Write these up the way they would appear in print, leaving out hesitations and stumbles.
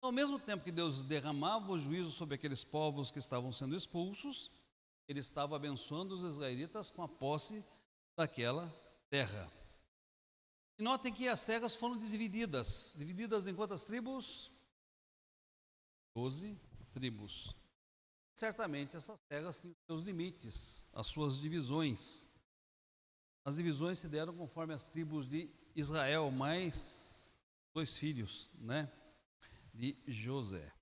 Ao mesmo tempo que Deus derramava o juízo sobre aqueles povos que estavam sendo expulsos, Ele estava abençoando os israelitas com a posse daquela terra. E notem que as terras foram divididas em quantas tribos? 12 tribos. Certamente essas terras tinham seus limites, as suas divisões. As divisões se deram conforme as tribos de Israel, mais 2 filhos, de José.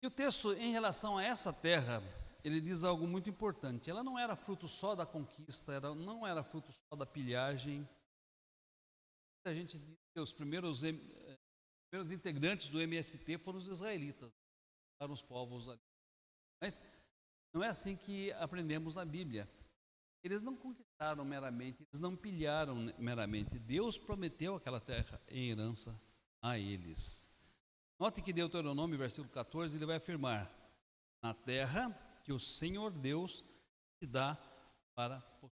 E o texto, em relação a essa terra, ele diz algo muito importante. Ela não era fruto só da conquista, não era fruto só da pilhagem. A gente diz que os primeiros integrantes do MST foram os israelitas, eram os povos ali. Mas não é assim que aprendemos na Bíblia. Eles não conquistaram meramente, eles não pilharam meramente. Deus prometeu aquela terra em herança a eles. Note que Deuteronômio, versículo 14, ele vai afirmar: na terra que o Senhor Deus te dá para possuir.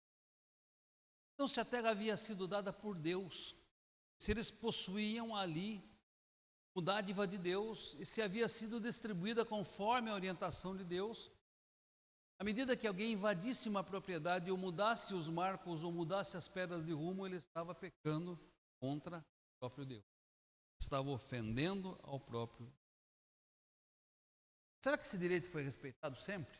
Então, se a terra havia sido dada por Deus, se eles possuíam ali a dádiva de Deus, e se havia sido distribuída conforme a orientação de Deus, à medida que alguém invadisse uma propriedade ou mudasse os marcos ou mudasse as pedras de rumo, ele estava pecando contra o próprio Deus. Estava ofendendo ao próprio. Será que esse direito foi respeitado sempre?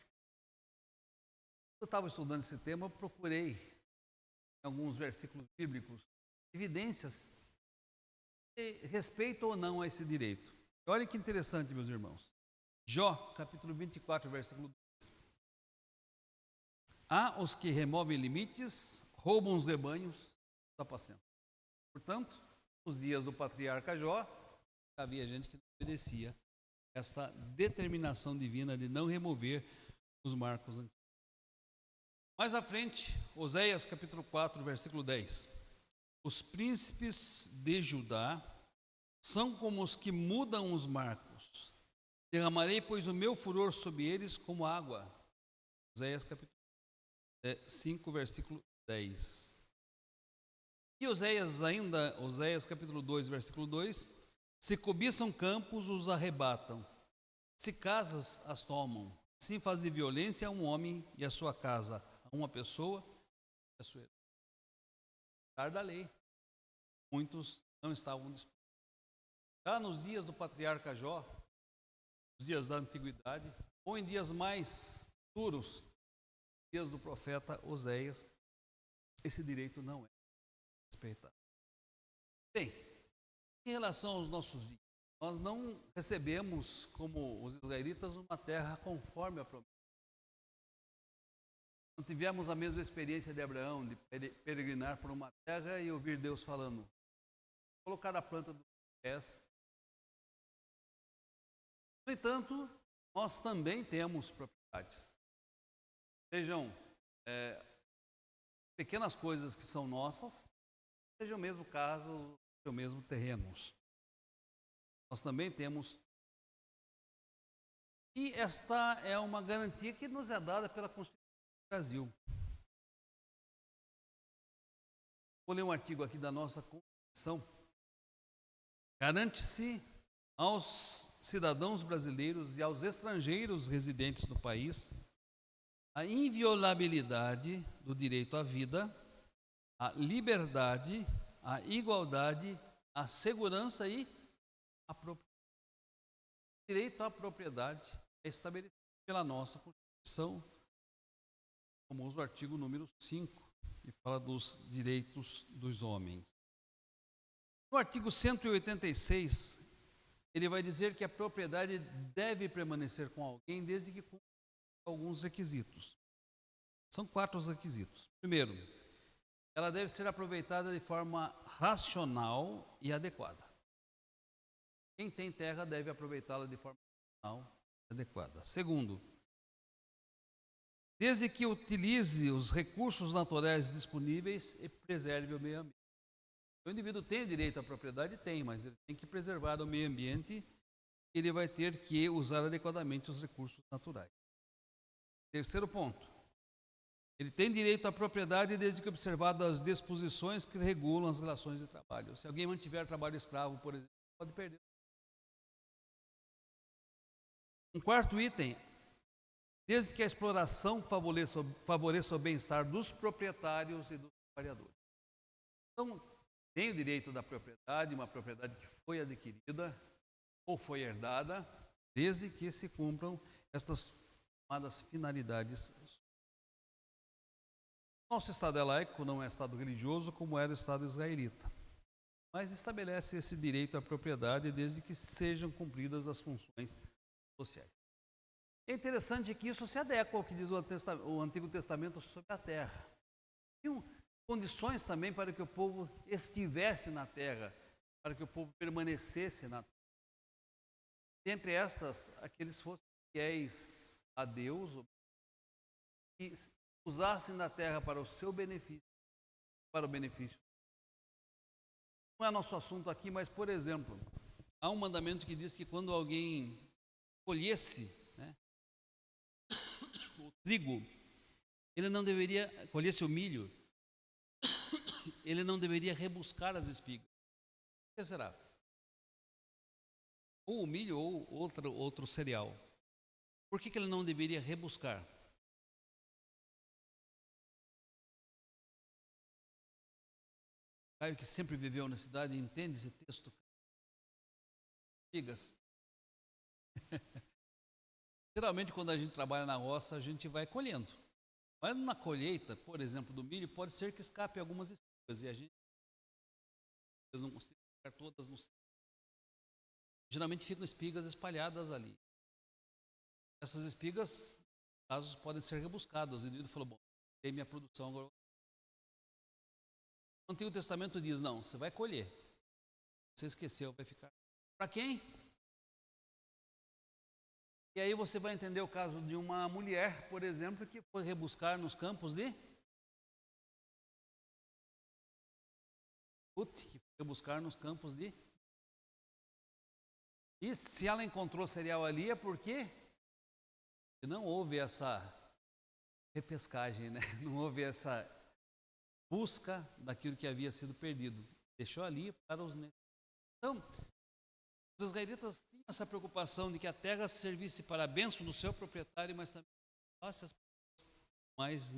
Eu estava estudando esse tema, eu procurei em alguns versículos bíblicos evidências de respeito ou não a esse direito. Olha que interessante, meus irmãos. Jó, capítulo 24, versículo 2. Há os que removem limites, roubam os rebanhos, apacentam. Portanto, nos dias do patriarca Jó, havia gente que não obedecia esta determinação divina de não remover os marcos antigos. Mais à frente, Oséias capítulo 4, versículo 10. Os príncipes de Judá são como os que mudam os marcos. Derramarei, pois, o meu furor sobre eles como água. Oséias capítulo 5, versículo 10. E Oséias capítulo 2, versículo 2, se cobiçam campos, os arrebatam, se casas, as tomam, se fazem violência a um homem e a sua casa, a uma pessoa, a sua herança. Apesar da lei, muitos não estavam dispostos. Já nos dias do patriarca Jó, nos dias da antiguidade, ou em dias mais futuros, dias do profeta Oséias, esse direito não é respeitado. Bem, em relação aos nossos dias, nós não recebemos, como os israelitas, uma terra conforme a promessa. Não tivemos a mesma experiência de Abraão, de peregrinar por uma terra e ouvir Deus falando, colocar a planta dos pés. No entanto, nós também temos propriedades. Sejam pequenas coisas que são nossas, seja o mesmo caso, o mesmo terrenos. Nós também temos. E esta é uma garantia que nos é dada pela Constituição do Brasil. Vou ler um artigo aqui da nossa Constituição. Garante-se aos cidadãos brasileiros e aos estrangeiros residentes no país a inviolabilidade do direito à vida, a liberdade, a igualdade, a segurança e a propriedade. O direito à propriedade é estabelecido pela nossa Constituição, famoso artigo número 5, que fala dos direitos dos homens. No artigo 186, ele vai dizer que a propriedade deve permanecer com alguém desde que cumpra alguns requisitos. São 4 os requisitos. Primeiro, ela deve ser aproveitada de forma racional e adequada. Quem tem terra deve aproveitá-la de forma racional e adequada. Segundo, desde que utilize os recursos naturais disponíveis e preserve o meio ambiente. O indivíduo tem o direito à propriedade? Tem, mas ele tem que preservar o meio ambiente, ele vai ter que usar adequadamente os recursos naturais. Terceiro ponto, ele tem direito à propriedade desde que observadas as disposições que regulam as relações de trabalho. Se alguém mantiver trabalho escravo, por exemplo, pode perder. Um quarto item, desde que a exploração favoreça o bem-estar dos proprietários e dos trabalhadores. Então, tem o direito da propriedade, uma propriedade que foi adquirida ou foi herdada, desde que se cumpram estas chamadas finalidades. Nosso Estado é laico, não é Estado religioso, como era o Estado israelita, mas estabelece esse direito à propriedade desde que sejam cumpridas as funções sociais. É interessante que isso se adequa ao que diz o Antigo Testamento sobre a terra. Tinham condições também para que o povo estivesse na terra, para que o povo permanecesse na terra. Dentre estas, aqueles fossem fiéis a Deus, e usassem da terra para o seu benefício, para o benefício. Não é nosso assunto aqui, mas, por exemplo, há um mandamento que diz que quando alguém colhesse, né, o trigo, ele não deveria, colhesse o milho, ele não deveria rebuscar as espigas. O que será? Ou o milho ou outro cereal. Por que ele não deveria rebuscar? Caio, que sempre viveu na cidade, entende esse texto? Espigas. Geralmente, quando a gente trabalha na roça, a gente vai colhendo. Mas na colheita, por exemplo, do milho, pode ser que escape algumas espigas e a gente não consegue ficar todas no céu. Geralmente ficam espigas espalhadas ali. Essas espigas, casos, podem ser rebuscadas. O indivíduo falou, bom, tem minha produção agora. O Antigo Testamento diz, não, você vai colher. Você esqueceu, vai ficar. Para quem? E aí você vai entender o caso de uma mulher, por exemplo, que foi rebuscar nos campos de Ruth, que foi rebuscar nos campos de... E se ela encontrou cereal ali é porque não houve essa repescagem, né? Não houve essa busca daquilo que havia sido perdido. Deixou ali para os... Então, os israelitas tinham essa preocupação de que a terra servisse para a bênção do seu proprietário, mas também as pessoas mais...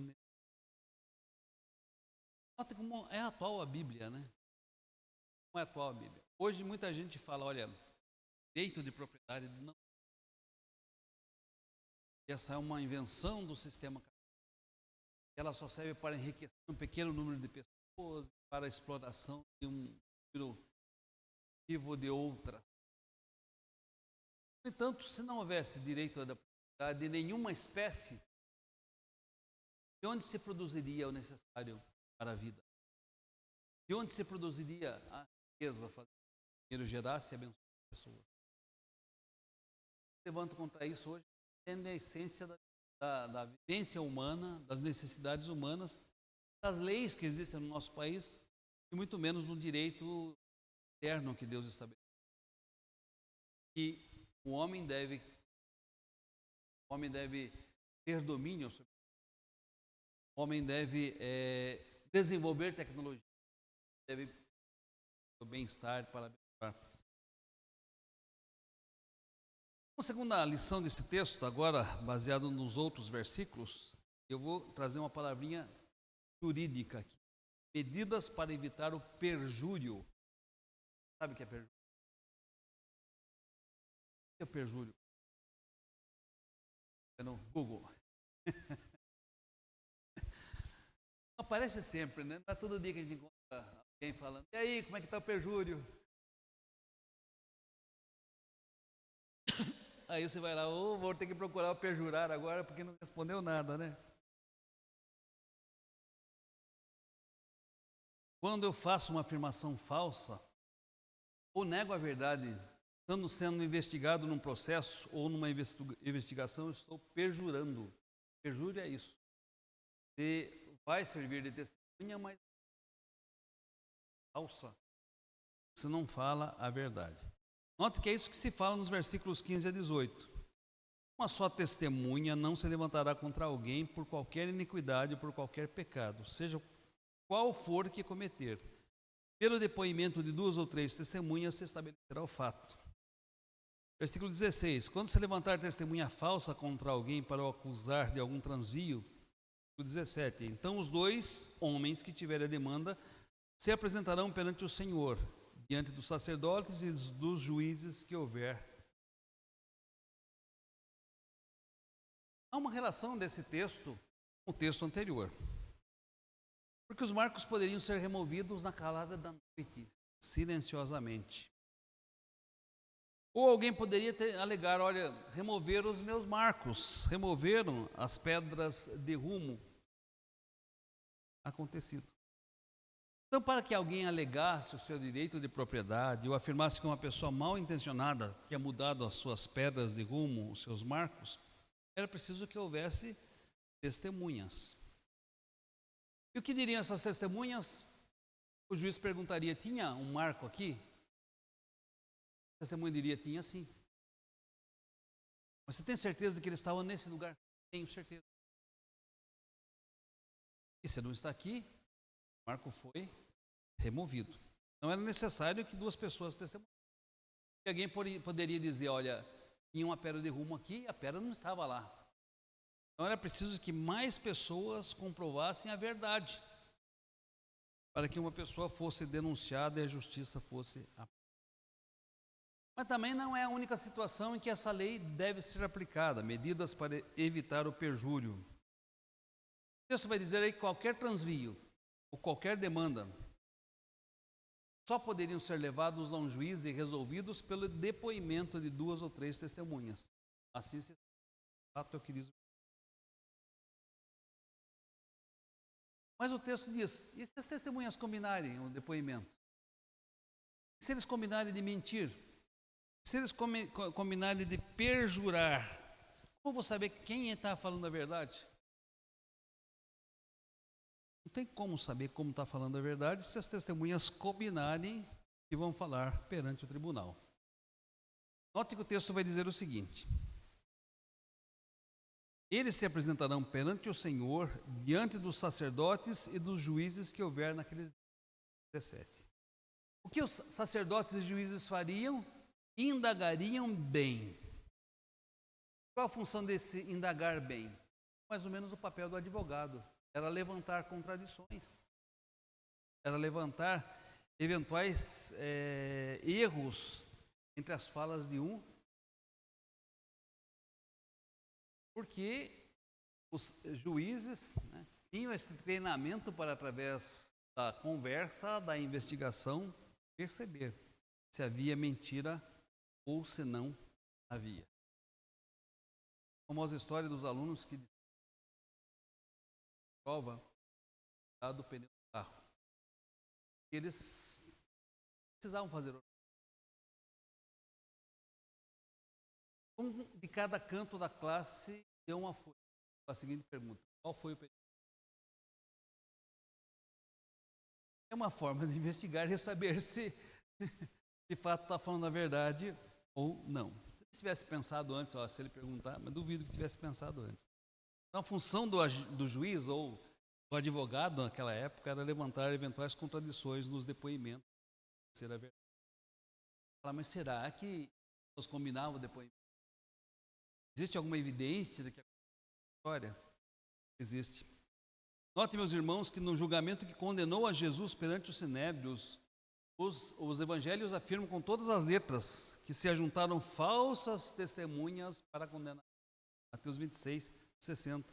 Nota como é atual a Bíblia, né? Como é atual a Bíblia. Hoje muita gente fala, olha, direito de propriedade não. Essa é uma invenção do sistema capitalista. Ela só serve para enriquecer um pequeno número de pessoas, para a exploração de um número de outra. No entanto, se não houvesse direito da propriedade de nenhuma espécie, de onde se produziria o necessário para a vida? De onde se produziria a riqueza, fazer o dinheiro gerasse e abençoar as pessoas? Levanto contra isso hoje, entende a essência da vivência humana, das necessidades humanas, das leis que existem no nosso país, e muito menos no direito eterno que Deus estabeleceu. Que o homem deve ter domínio sobre o homem deve desenvolver tecnologia, deve ter o bem-estar para abençoar. Uma segunda lição desse texto, agora baseado nos outros versículos, eu vou trazer uma palavrinha jurídica aqui. Medidas para evitar o perjúrio. Sabe o que é perjúrio? O que é perjúrio? É no Google. Aparece sempre, né? Não é todo dia que a gente encontra alguém falando, e aí, como é que está o perjúrio? Aí você vai lá, vou ter que procurar o perjurar agora, porque não respondeu nada, né? Quando eu faço uma afirmação falsa, ou nego a verdade, estando sendo investigado num processo ou numa investigação, eu estou perjurando. Perjúrio é isso. Você vai servir de testemunha, mas falsa. Você não fala a verdade. Note que é isso que se fala nos versículos 15 a 18. Uma só testemunha não se levantará contra alguém por qualquer iniquidade, por qualquer pecado, seja qual for que cometer. Pelo depoimento de 2 ou 3 testemunhas se estabelecerá o fato. Versículo 16. Quando se levantar testemunha falsa contra alguém para o acusar de algum transvio. Versículo 17. Então os dois homens que tiverem a demanda se apresentarão perante o Senhor, diante dos sacerdotes e dos juízes que houver. Há uma relação desse texto com o texto anterior. Porque os marcos poderiam ser removidos na calada da noite, silenciosamente. Ou alguém poderia alegar, olha, removeram os meus marcos, removeram as pedras de rumo. Acontecido. Então, para que alguém alegasse o seu direito de propriedade ou afirmasse que uma pessoa mal intencionada tinha mudado as suas pedras de rumo, os seus marcos, era preciso que houvesse testemunhas. E o que diriam essas testemunhas? O juiz perguntaria, tinha um marco aqui? A testemunha diria, tinha sim. Mas você tem certeza de que ele estava nesse lugar? Tenho certeza. E se não está aqui, o marco foi removido. Não era necessário que duas pessoas testemunhassem. E alguém poderia dizer, olha, tinha uma pedra de rumo aqui e a pedra não estava lá. Então era preciso que mais pessoas comprovassem a verdade para que uma pessoa fosse denunciada e a justiça fosse aplicada. Mas também não é a única situação em que essa lei deve ser aplicada, medidas para evitar o perjúrio. O texto vai dizer aí que qualquer transvio ou qualquer demanda só poderiam ser levados a um juiz e resolvidos pelo depoimento de 2 ou 3 testemunhas. Assim se fato é o que diz. Mas o texto diz, e se as testemunhas combinarem o depoimento? E se eles combinarem de mentir? Se eles combinarem de perjurar? Como vou saber quem está falando a verdade? Não tem como saber como está falando a verdade se as testemunhas combinarem que vão falar perante o tribunal. Note que o texto vai dizer o seguinte: eles se apresentarão perante o Senhor, diante dos sacerdotes e dos juízes que houver naqueles dias. 17. O que os sacerdotes e juízes fariam? Indagariam bem. Qual a função desse indagar bem? Mais ou menos o papel do advogado. Era levantar contradições. Era levantar eventuais erros entre as falas de um. Porque os juízes tinham esse treinamento para, através da conversa, da investigação, perceber se havia mentira ou se não havia. A famosa história dos alunos que prova do pneu do carro. Eles precisavam fazer. Um de cada canto da classe deu uma folha com a seguinte pergunta: qual foi o pneu? É uma forma de investigar e saber se de fato está falando a verdade ou não. Se ele tivesse pensado antes, se ele perguntar, mas duvido que tivesse pensado antes. Então, a função do juiz ou do advogado naquela época era levantar eventuais contradições nos depoimentos. Ser a verdade. Mas será que nós combinavam o depoimento? Existe alguma evidência de que a história existe? Note, meus irmãos, que no julgamento que condenou a Jesus perante os sinédrios, os evangelhos afirmam com todas as letras que se ajuntaram falsas testemunhas para condenar. Mateus 26, 60.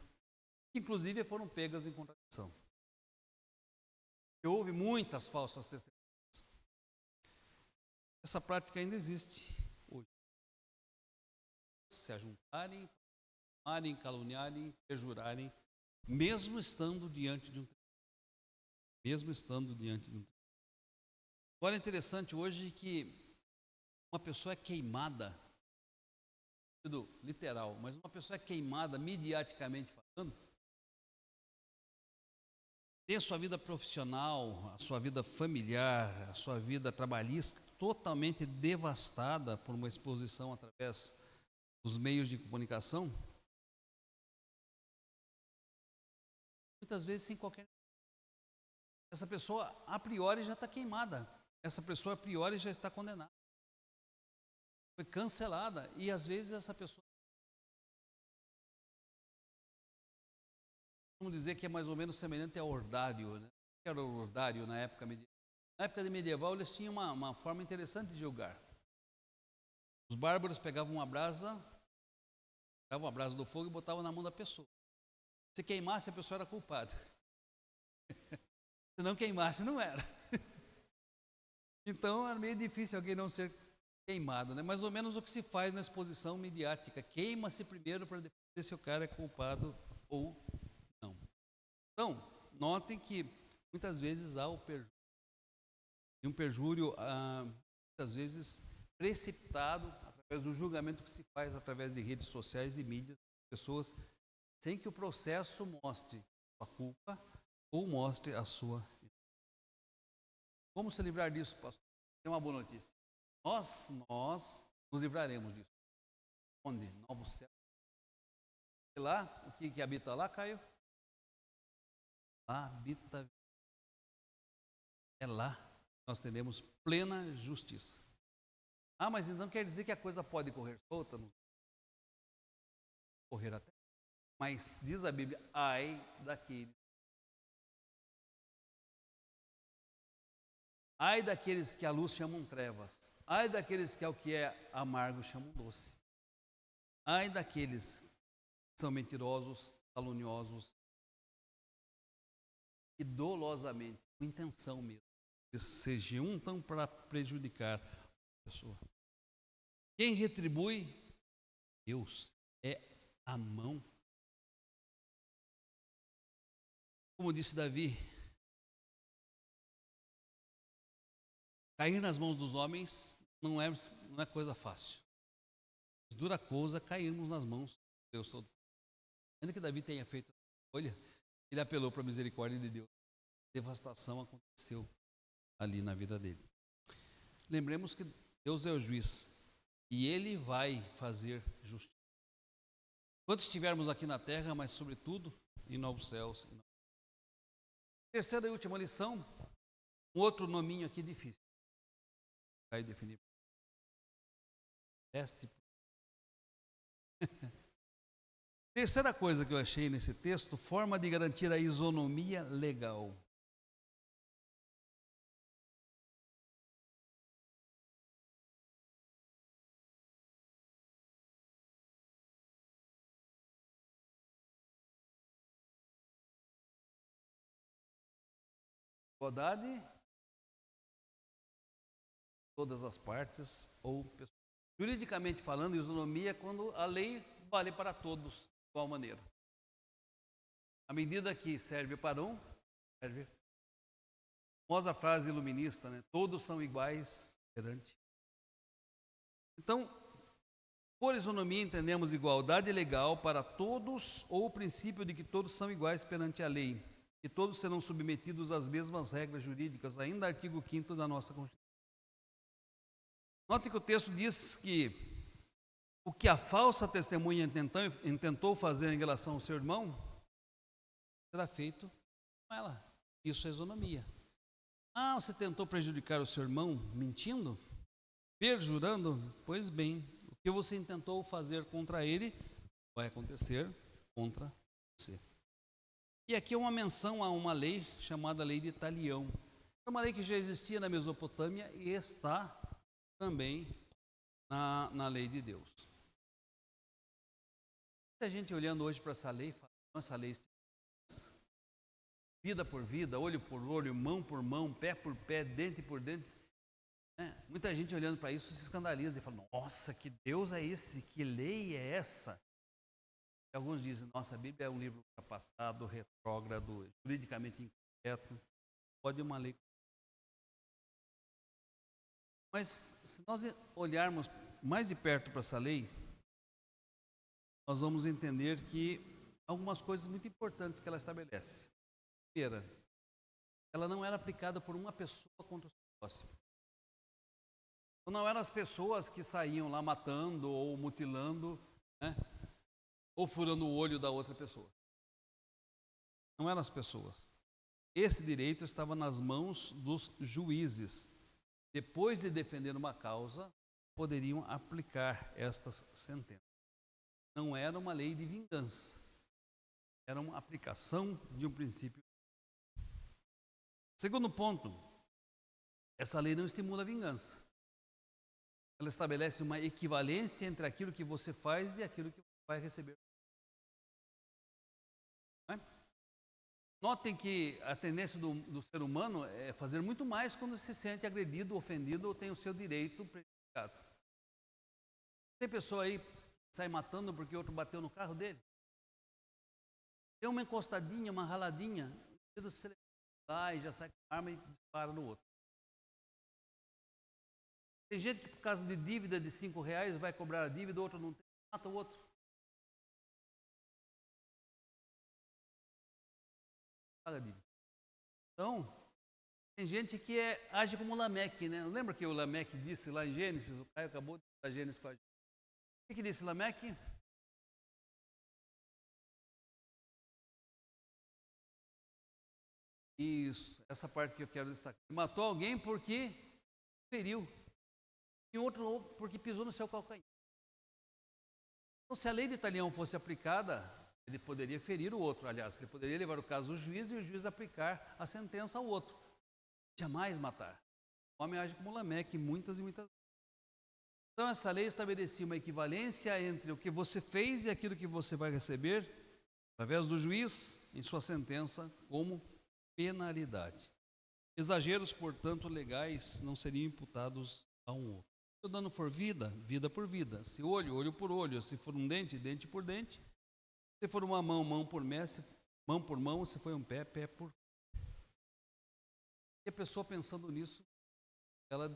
Inclusive foram pegas em contradição. E houve muitas falsas testemunhas. Essa prática ainda existe hoje. Se ajuntarem, caluniarem, perjurarem, mesmo estando diante de um tribunal. Mesmo estando diante de um tribunal. Agora é interessante hoje que uma pessoa é queimada, literal, mas uma pessoa é queimada mediaticamente falando, tem a sua vida profissional, a sua vida familiar, a sua vida trabalhista totalmente devastada por uma exposição através dos meios de comunicação, muitas vezes sem qualquer... Essa pessoa a priori já está queimada, essa pessoa a priori já está condenada. Foi cancelada. E às vezes essa pessoa, vamos dizer que é mais ou menos semelhante ao ordário, né? Que era o ordário na época medieval. Na época medieval eles tinham uma forma interessante de julgar. Os bárbaros pegavam uma brasa do fogo e botavam na mão da pessoa. Se queimasse, a pessoa era culpada. Se não queimasse, não era. Então era meio difícil alguém não ser queimado, né? Mais ou menos o que se faz na exposição midiática. Queima-se primeiro para depois ver se o cara é culpado ou não. Então, notem que muitas vezes há o perjúrio. E um perjúrio, muitas vezes, precipitado através do julgamento que se faz através de redes sociais e mídias, pessoas, sem que o processo mostre a culpa ou mostre a sua. Como se livrar disso, pastor? Tem uma boa notícia. Nós nos livraremos disso. Onde? Novo céu. E lá, o que habita lá, Caio? Lá habita. É lá que nós teremos plena justiça. Ah, mas então quer dizer que a coisa pode correr solta? Não correr até. Mas diz a Bíblia, ai daqueles que a luz chamam trevas, ai daqueles que ao que é amargo chamam doce, ai daqueles que são mentirosos, caluniosos e dolosamente, com intenção mesmo, eles se juntam para prejudicar a pessoa. Quem retribui? Deus. É a mão. Como disse Davi, cair nas mãos dos homens não é coisa fácil. Dura coisa cairmos nas mãos de Deus todo. Ainda que Davi tenha feito a escolha, ele apelou para a misericórdia de Deus. Devastação aconteceu ali na vida dele. Lembremos que Deus é o juiz e Ele vai fazer justiça. Enquanto estivermos aqui na terra, mas sobretudo em novos céus. Terceira e última lição, um outro nominho aqui difícil. Vai definir. Terceira coisa que eu achei nesse texto, forma de garantir a isonomia legal. Igualdade, todas as partes ou pessoas. Juridicamente falando, isonomia é quando a lei vale para todos de igual maneira. A medida que serve para um, serve. A famosa frase iluminista, né? Todos são iguais perante. Então, por isonomia entendemos igualdade legal para todos ou o princípio de que todos são iguais perante a lei, que todos serão submetidos às mesmas regras jurídicas, ainda artigo 5º da nossa Constituição. Note que o texto diz que o que a falsa testemunha intentou fazer em relação ao seu irmão será feito com ela. Isso é isonomia. Ah, você tentou prejudicar o seu irmão mentindo? Perjurando? Pois bem, o que você intentou fazer contra ele vai acontecer contra você. E aqui é uma menção a uma lei chamada Lei de Talião. É uma lei que já existia na Mesopotâmia e está também na lei de Deus. Muita gente olhando hoje para essa lei, fala, essa lei vida por vida, olho por olho, mão por mão, pé por pé, dente por dente. Muita gente olhando para isso se escandaliza e fala, nossa, que Deus é esse? Que lei é essa? E alguns dizem, nossa, a Bíblia é um livro ultrapassado, retrógrado, juridicamente incorreto, pode uma lei. Mas se nós olharmos mais de perto para essa lei, nós vamos entender que algumas coisas muito importantes que ela estabelece. Primeira, ela não era aplicada por uma pessoa contra o seu próximo. Então, não eram as pessoas que saíam lá matando ou mutilando, né, ou furando o olho da outra pessoa. Não eram as pessoas. Esse direito estava nas mãos dos juízes. Depois de defender uma causa, poderiam aplicar estas sentenças. Não era uma lei de vingança, era uma aplicação de um princípio. Segundo ponto, essa lei não estimula a vingança. Ela estabelece uma equivalência entre aquilo que você faz e aquilo que você vai receber. Não é? Notem que a tendência do ser humano é fazer muito mais quando se sente agredido, ofendido ou tem o seu direito prejudicado. Tem pessoa aí que sai matando porque outro bateu no carro dele. Tem uma encostadinha, uma raladinha, o dedo se lá e já sai com a arma e dispara no outro. Tem gente que por causa de dívida de R$5 vai cobrar a dívida, o outro não tem, mata o outro. Paga a dívida. Então, tem gente que age como Lameque, né? Lembra que o Lameque disse lá em Gênesis? O Caio acabou de falar Gênesis com a gente. O que disse Lameque? Isso, essa parte que eu quero destacar. Matou alguém porque feriu, e outro porque pisou no seu calcanhar. Então, se a lei de Italião fosse aplicada, ele poderia ferir o outro. Aliás, ele poderia levar o caso ao juiz e o juiz aplicar a sentença ao outro. Jamais matar. O homem age como Lameque muitas e muitas vezes. Então, essa lei estabelecia uma equivalência entre o que você fez e aquilo que você vai receber, através do juiz, em sua sentença, como penalidade. Exageros, portanto, legais não seriam imputados a um outro. Se o dano for vida, vida por vida. Se olho, olho por olho. Se for um dente, dente por dente. Se for uma mão, mão por mão por mão. Se for um pé, pé por pé. E a pessoa pensando nisso, ela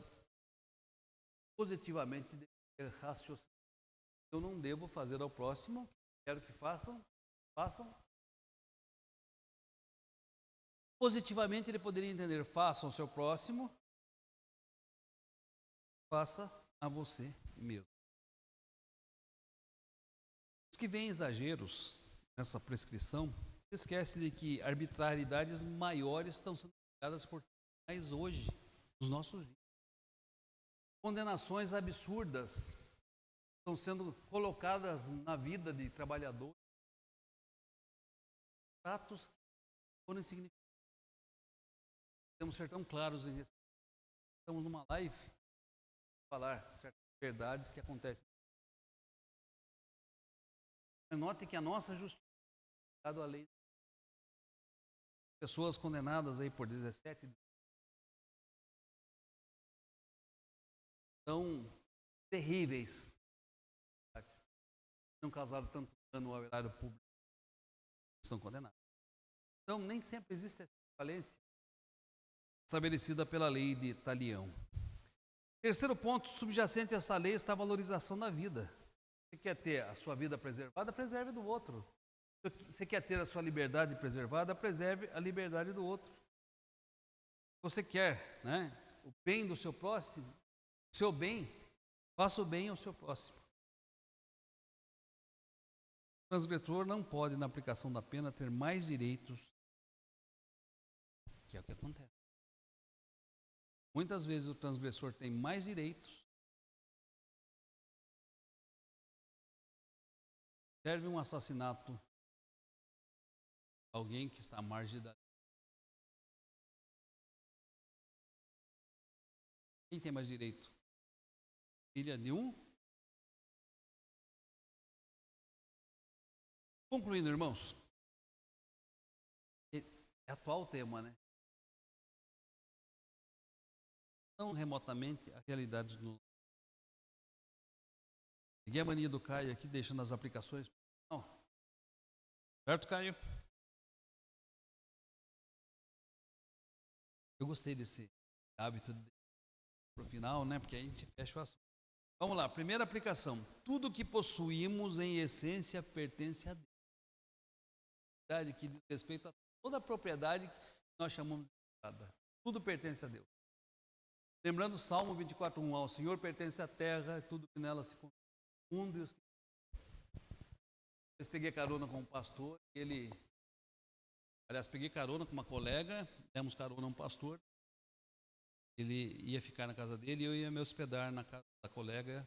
positivamente deve raciocinar. Eu não devo fazer ao próximo, quero que façam. Positivamente ele poderia entender, faça ao seu próximo, faça a você mesmo. Os que veem exageros nessa prescrição, se esquece de que arbitrariedades maiores estão sendo aplicadas por tribunais hoje, nos nossos dias. Condenações absurdas estão sendo colocadas na vida de trabalhadores. Tratos que foram insignificantes. Temos que ser tão claros em respeito. Estamos numa live falar certas verdades que acontecem. Note que a nossa justiça é dada à lei. Pessoas condenadas aí por 17 tão terríveis. Não causaram tanto dano ao erário público. São condenados. Então, nem sempre existe essa equivalência estabelecida pela lei de Talião. Terceiro ponto subjacente a esta lei está a valorização da vida. Você quer ter a sua vida preservada, preserve do outro. Você quer ter a sua liberdade preservada, preserve a liberdade do outro. Você quer, o bem do seu próximo, seu bem, faça o bem ao seu próximo. O transgressor não pode, na aplicação da pena, ter mais direitos, que é o que acontece. Muitas vezes o transgressor tem mais direitos. Serve um assassinato a alguém que está à margem da lei. Quem tem mais direito? Filha de um? Concluindo, irmãos, é atual o tema, né? Não remotamente a realidade do. Peguei a mania do Caio aqui, deixando as aplicações. Não. Certo, Caio? Eu gostei desse hábito para o final, né? Porque aí a gente fecha o assunto. Vamos lá, primeira aplicação. Tudo que possuímos em essência pertence a Deus. Que diz respeito a toda a propriedade que nós chamamos de privada. Tudo pertence a Deus. Lembrando o Salmo 24:1, ao Senhor pertence a terra, tudo que nela se confunde. Eu peguei carona com um pastor, peguei carona com uma colega, demos carona a um pastor. ele ia ficar na casa dele e eu ia me hospedar na casa da colega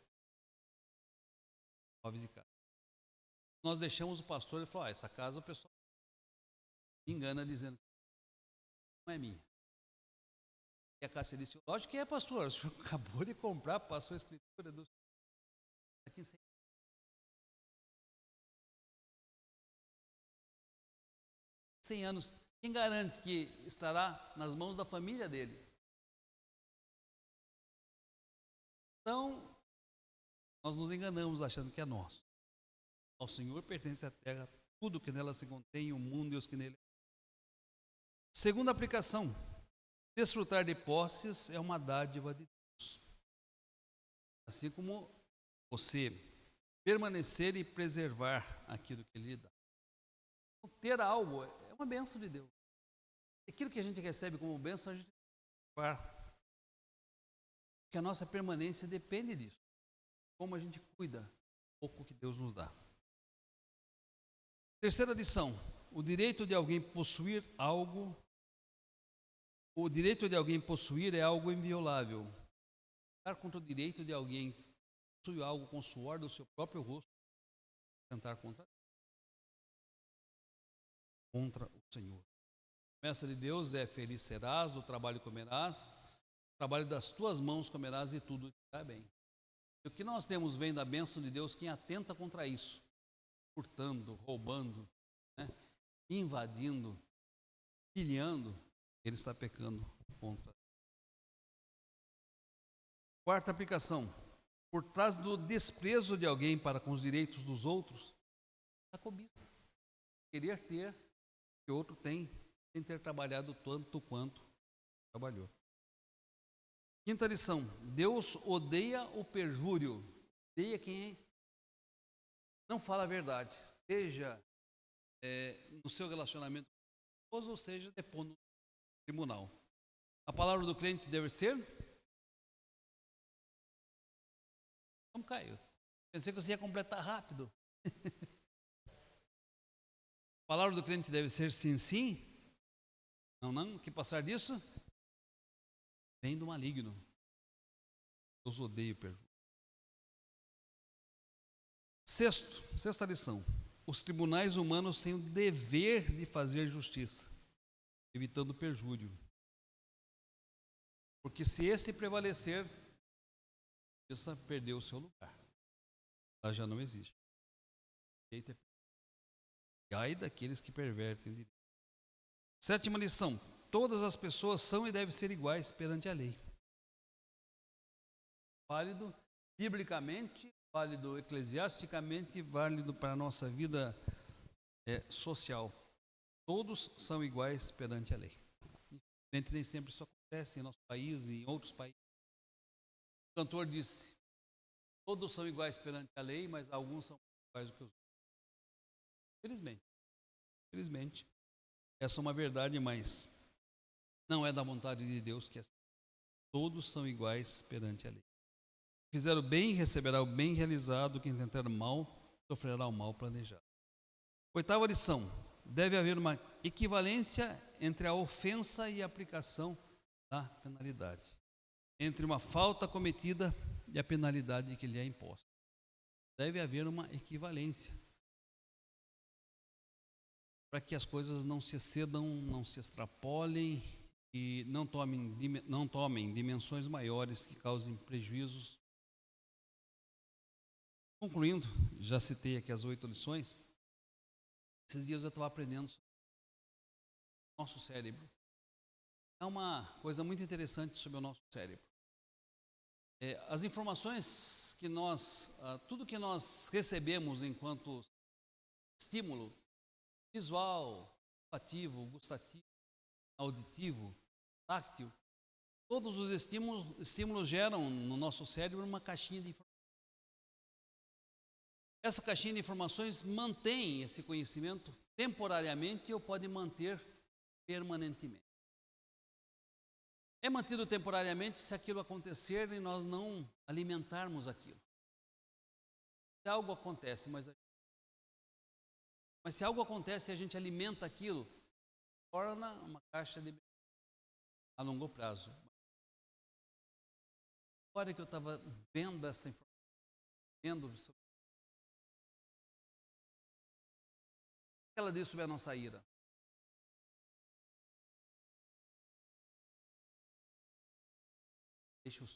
móveis de casa. Nós deixamos o pastor, ele falou, essa casa o pessoal me engana dizendo que não é minha. E a Cássia disse, lógico que é, pastor, o senhor acabou de comprar, passou a escritura do senhor. Aqui em 100 anos, quem garante que estará nas mãos da família dele? Então, nós nos enganamos achando que é nosso. Ao Senhor pertence a terra, tudo que nela se contém, o mundo e os que nele. Segunda aplicação, desfrutar de posses é uma dádiva de Deus. Assim como você permanecer e preservar aquilo que Ele lhe dá. Então, ter algo é uma bênção de Deus. Aquilo que a gente recebe como bênção, a gente tem que preservar. Porque a nossa permanência depende disso. Como a gente cuida do pouco que Deus nos dá. Terceira lição, o direito de alguém possuir algo, o direito de alguém possuir é algo inviolável. Tentar contra o direito de alguém que possui algo com o suor do seu próprio rosto, tentar contra o Senhor. A promessa de Deus é: feliz serás, do trabalho comerás, do trabalho das tuas mãos comerás e tudo te irá bem. E o que nós temos vem da bênção de Deus, quem atenta contra isso, furtando, roubando, né, invadindo, pilhando, ele está pecando contra. Quarta aplicação, por trás do desprezo de alguém para com os direitos dos outros, a cobiça. Querer ter o que outro tem, sem ter trabalhado tanto quanto trabalhou. Quinta lição, Deus odeia o perjúrio, odeia quem não fala a verdade, seja no seu relacionamento com a esposa, ou seja, depondo no tribunal. A palavra do crente deve ser? Não caiu. Pensei que você ia completar rápido. A palavra do crente deve ser sim, sim. Não, não. O que passar disso? Vem do maligno. Deus odeia o perjúrio. Sexta lição. Os tribunais humanos têm o dever de fazer justiça, evitando o perjúrio. Porque se este prevalecer, a justiça perdeu o seu lugar. Ela já não existe. E ai daqueles que pervertem direito. Sétima lição. Todas as pessoas são e devem ser iguais perante a lei. Válido biblicamente, válido eclesiasticamente, válido para a nossa vida social. Todos são iguais perante a lei. Infelizmente, nem sempre isso acontece em nosso país e em outros países. O cantor disse, todos são iguais perante a lei, mas alguns são iguais do que os outros. Infelizmente, essa é uma verdade, mas não é da vontade de Deus que é assim. Todos são iguais perante a lei. Quem fizer o bem, receberá o bem realizado. Quem tentar o mal, sofrerá o mal planejado. Oitava lição. Deve haver uma equivalência entre a ofensa e a aplicação da penalidade. Entre uma falta cometida e a penalidade que lhe é imposta. Deve haver uma equivalência. Para que as coisas não se excedam, não se extrapolem e não tomem dimensões maiores que causem prejuízos. Concluindo, já citei aqui as 8 lições. Esses dias eu estava aprendendo sobre o nosso cérebro. É uma coisa muito interessante sobre o nosso cérebro. As informações que tudo que nós recebemos enquanto estímulo visual, olfativo, gustativo, auditivo, táctil, todos os estímulos geram no nosso cérebro uma caixinha de informações. Essa caixinha de informações mantém esse conhecimento temporariamente ou pode manter permanentemente. É mantido temporariamente se aquilo acontecer e nós não alimentarmos aquilo. Se algo acontece, mas se algo acontece e a gente alimenta aquilo, torna uma caixa de a longo prazo. A hora que eu estava vendo essa informação, ela disse sobre a nossa ira. Deixa o...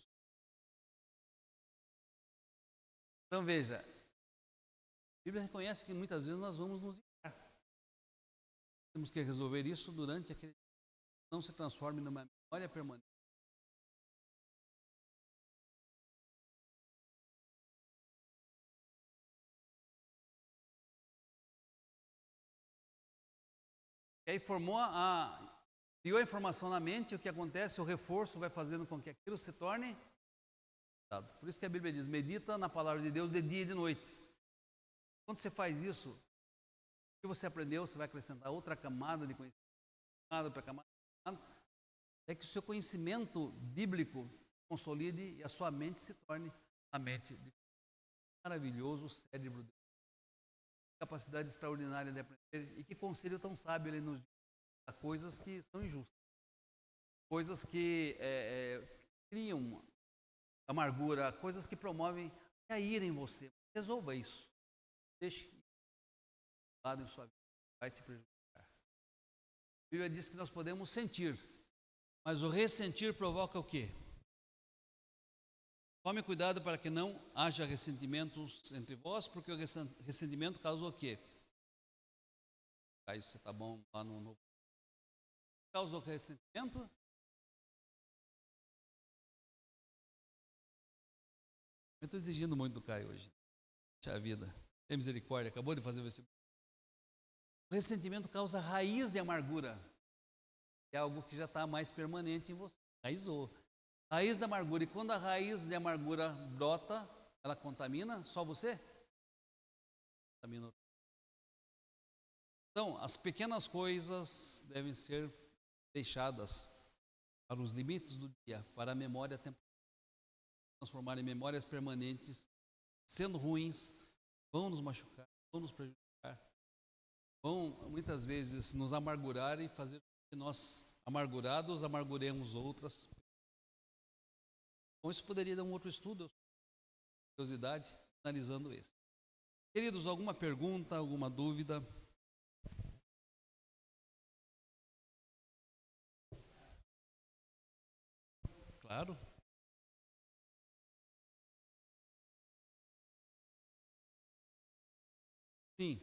Então veja, a Bíblia reconhece que muitas vezes nós vamos nos irar. Temos que resolver isso durante aquele dia. Não se transforme numa memória permanente. E aí criou a informação na mente, o que acontece, o reforço vai fazendo com que aquilo se torne. Por isso que a Bíblia diz, medita na palavra de Deus de dia e de noite. Quando você faz isso, o que você aprendeu, você vai acrescentar outra camada de conhecimento, outra camada, é que o seu conhecimento bíblico se consolide e a sua mente se torne a mente de maravilhoso cérebro de capacidade extraordinária de aprender. E que conselho tão sábio ele nos diz, coisas que são injustas, coisas que criam amargura, coisas que promovem a ira em você. Resolva isso. Deixe lado em sua vida, vai te prejudicar. A Bíblia diz que nós podemos sentir, mas o ressentir provoca o quê? Tome cuidado para que não haja ressentimentos entre vós, porque o ressentimento causa o quê? Isso está bom lá no... Causa o ressentimento? Eu estou exigindo muito do Caio hoje. Puxa vida, tem misericórdia, acabou de fazer o vestibular. O ressentimento causa raiz de amargura. É algo que já está mais permanente em você. Raizou. Raiz da amargura. E quando a raiz de amargura brota, ela contamina só você? Contamina. Então, as pequenas coisas devem ser deixadas para os limites do dia, para a memória temporal. Transformar em memórias permanentes, sendo ruins, vão nos machucar, vão nos prejudicar, vão muitas vezes nos amargurar e fazer com que nós, amargurados, amarguremos outras. Então, isso poderia dar um outro estudo, curiosidade, analisando esse. Queridos, alguma pergunta, alguma dúvida? Claro. Sim.